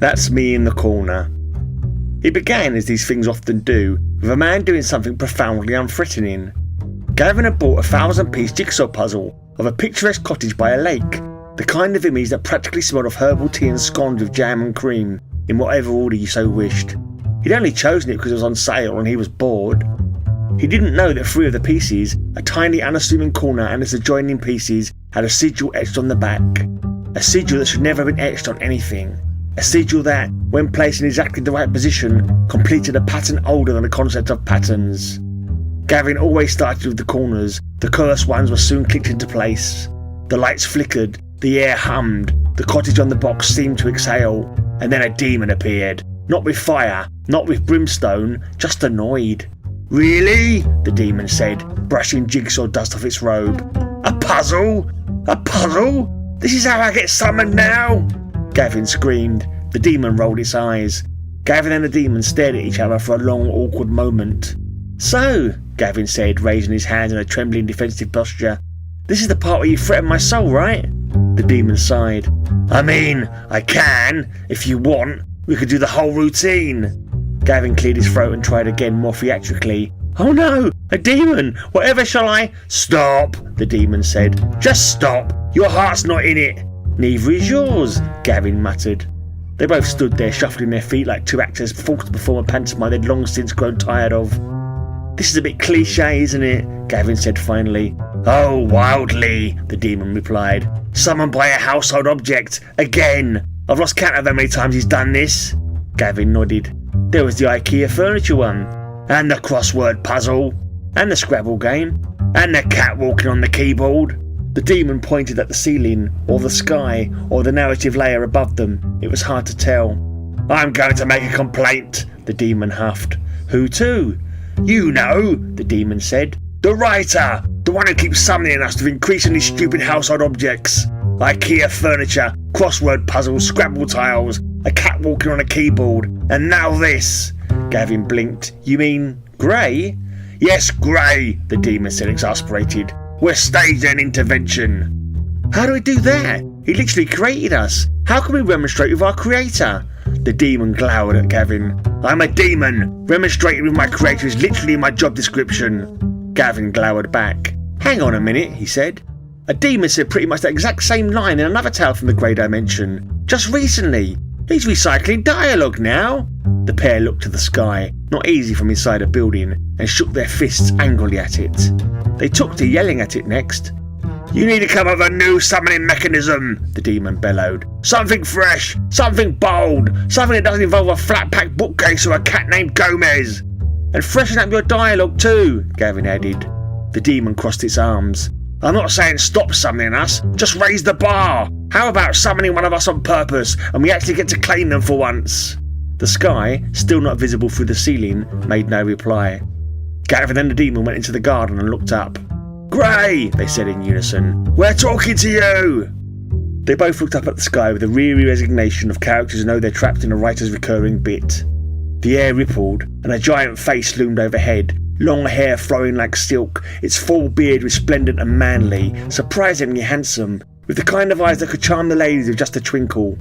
That's me in the corner. It began, as these things often do, with a man doing something profoundly unthreatening. Gavin had bought a 1,000-piece jigsaw puzzle of a picturesque cottage by a lake, the kind of image that practically smelled of herbal tea and scones with jam and cream, in whatever order you so wished. He'd only chosen it because it was on sale and he was bored. He didn't know that 3 of the pieces, a tiny unassuming corner and its adjoining pieces, had a sigil etched on the back. A sigil that should never have been etched on anything. A sigil that, when placed in exactly the right position, completed a pattern older than the concept of patterns. Gavin always started with the corners. The cursed ones were soon clicked into place. The lights flickered, the air hummed, the cottage on the box seemed to exhale, and then a demon appeared. Not with fire, not with brimstone, just annoyed. "Really?" the demon said, brushing jigsaw dust off its robe. "A puzzle? A puzzle? This is how I get summoned now?" Gavin screamed. The demon rolled its eyes. Gavin and the demon stared at each other for a long, awkward moment. "So," Gavin said, raising his hands in a trembling defensive posture, "this is the part where you threaten my soul, right?" The demon sighed. "I mean, I can, if you want. We could do the whole routine." Gavin cleared his throat and tried again, more theatrically. "Oh no, a demon! Whatever shall I—" "Stop," the demon said. "Just stop. Your heart's not in it." "Neither is yours," Gavin muttered. They both stood there, shuffling their feet like 2 actors forced to perform a pantomime they'd long since grown tired of. "This is a bit cliché, isn't it?" Gavin said finally. "Oh, wildly," the demon replied. "Summoned by a household object. Again. I've lost count of how many times he's done this." Gavin nodded. "There was the IKEA furniture one. And the crossword puzzle. And the Scrabble game. And the cat walking on the keyboard." The demon pointed at the ceiling, or the sky, or the narrative layer above them. It was hard to tell. "I'm going to make a complaint," the demon huffed. "Who to?" "You know," the demon said. "The writer. The one who keeps summoning us with increasingly stupid household objects. IKEA furniture, crossword puzzles, Scrabble tiles, a cat walking on a keyboard, and now this." Gavin blinked. "You mean Grey?" "Yes, Grey," the demon said, exasperated. "We're staging an intervention." "How do we do that? He literally created us. How can we remonstrate with our creator?" The demon glowered at Gavin. "I'm a demon. Remonstrating with my creator is literally my job description." Gavin glowered back. "Hang on a minute," he said. "A demon said pretty much the exact same line in another tale from the Grey Dimension. Just recently. He's recycling dialogue now." The pair looked to the sky, not easy from inside a building, and shook their fists angrily at it. They took to yelling at it next. "You need to come up with a new summoning mechanism," the demon bellowed. "Something fresh, something bold, something that doesn't involve a flat-packed bookcase or a cat named Gomez. And freshen up your dialogue too," Gavin added. The demon crossed its arms. "I'm not saying stop summoning us, just raise the bar. How about summoning one of us on purpose and we actually get to claim them for once?" The sky, still not visible through the ceiling, made no reply. Gavin and the demon went into the garden and looked up. "Grey," they said in unison. "We're talking to you!" They both looked up at the sky with the weary resignation of characters who know they're trapped in a writer's recurring bit. The air rippled, and a giant face loomed overhead, long hair flowing like silk, its full beard resplendent and manly, surprisingly handsome, with the kind of eyes that could charm the ladies with just a twinkle.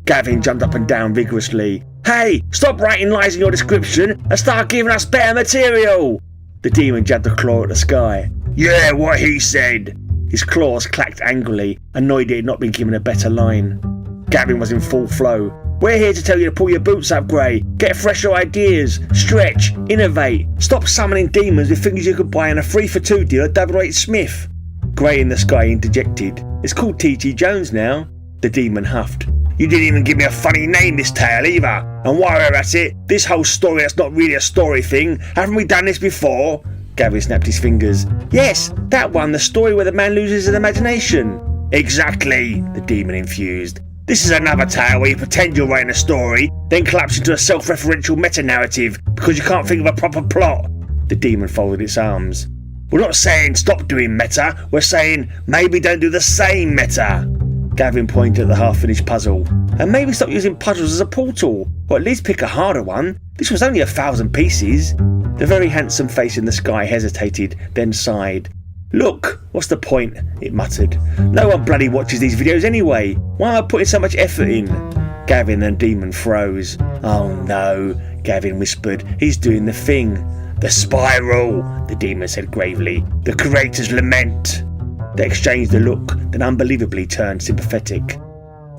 Gavin jumped up and down vigorously. "Hey, stop writing lies in your description and start giving us better material!" The demon jabbed a claw at the sky. "Yeah, what he said." His claws clacked angrily, annoyed he had not been given a better line. Gavin was in full flow. "We're here to tell you to pull your boots up, Grey. Get fresher ideas. Stretch. Innovate. Stop summoning demons with things you could buy in a 3-for-2 deal at W.H. Smith." Grey in the sky interjected. "It's called T.G. Jones now." The demon huffed. "You didn't even give me a funny name this tale either. And while we're at it, this whole story that's not really a story thing, haven't we done this before?" Gavin snapped his fingers. "Yes, that one, the story where the man loses his imagination." "Exactly," the demon infused. "This is another tale where you pretend you're writing a story, then collapse into a self-referential meta-narrative because you can't think of a proper plot." The demon folded its arms. "We're not saying stop doing meta, we're saying maybe don't do the same meta." Gavin pointed at the half-finished puzzle. "And maybe stop using puzzles as a portal, or at least pick a harder one. This was only 1,000 pieces." The very handsome face in the sky hesitated, then sighed. "Look, what's the point?" it muttered. "No one bloody watches these videos anyway. Why am I putting so much effort in?" Gavin and the demon froze. "Oh no," Gavin whispered. "He's doing the thing." "The spiral," the demon said gravely. "The creator's lament." They exchanged a look, then unbelievably turned sympathetic.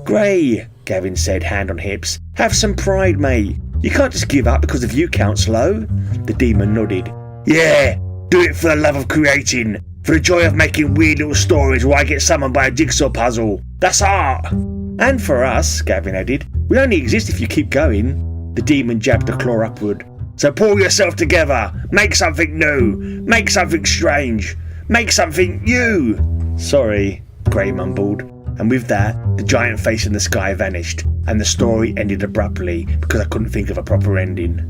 "Gray," Gavin said, hand on hips. "Have some pride, mate. You can't just give up because the view count's low." The demon nodded. "Yeah, do it for the love of creating. For the joy of making weird little stories where I get summoned by a jigsaw puzzle. That's art." "And for us," Gavin added. "We only exist if you keep going." The demon jabbed a claw upward. "So pull yourself together. Make something new. Make something strange. Make something you." "Sorry," Gray mumbled. And with that, the giant face in the sky vanished, and the story ended abruptly because I couldn't think of a proper ending.